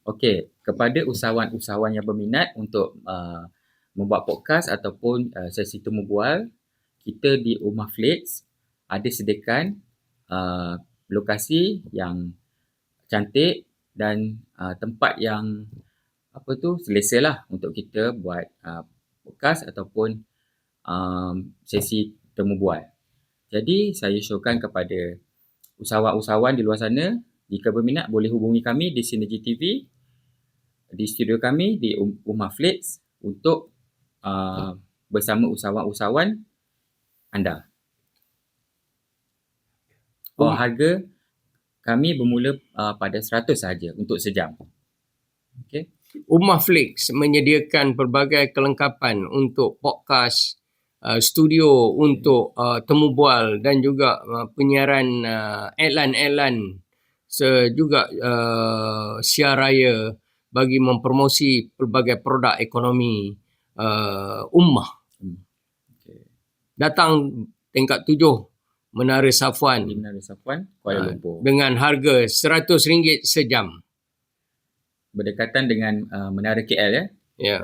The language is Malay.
Okey, kepada usahawan-usahawan yang berminat untuk membuat podcast ataupun sesi temu bual, kita di Ummah Flakes ada sediakan lokasi yang cantik dan tempat yang selesa lah untuk kita buat podcast ataupun sesi temu bual. Jadi saya syorkan kepada usahawan-usahawan di luar sana, jika berminat boleh hubungi kami di Synergy TV, di studio kami di Ummah Flakes untuk bersama usahawan-usahawan anda. Harga kami bermula pada 100 sahaja untuk sejam. Okay. Ummah Flakes menyediakan pelbagai kelengkapan untuk podcast, studio untuk temu bual dan juga penyiaran iklan-iklan, juga siar raya bagi mempromosi pelbagai produk ekonomi ummah. Datang tingkat 7 Menara Safwan, Kuala Lumpur, dengan harga RM100 sejam. Berdekatan dengan Menara KL ya. Ya.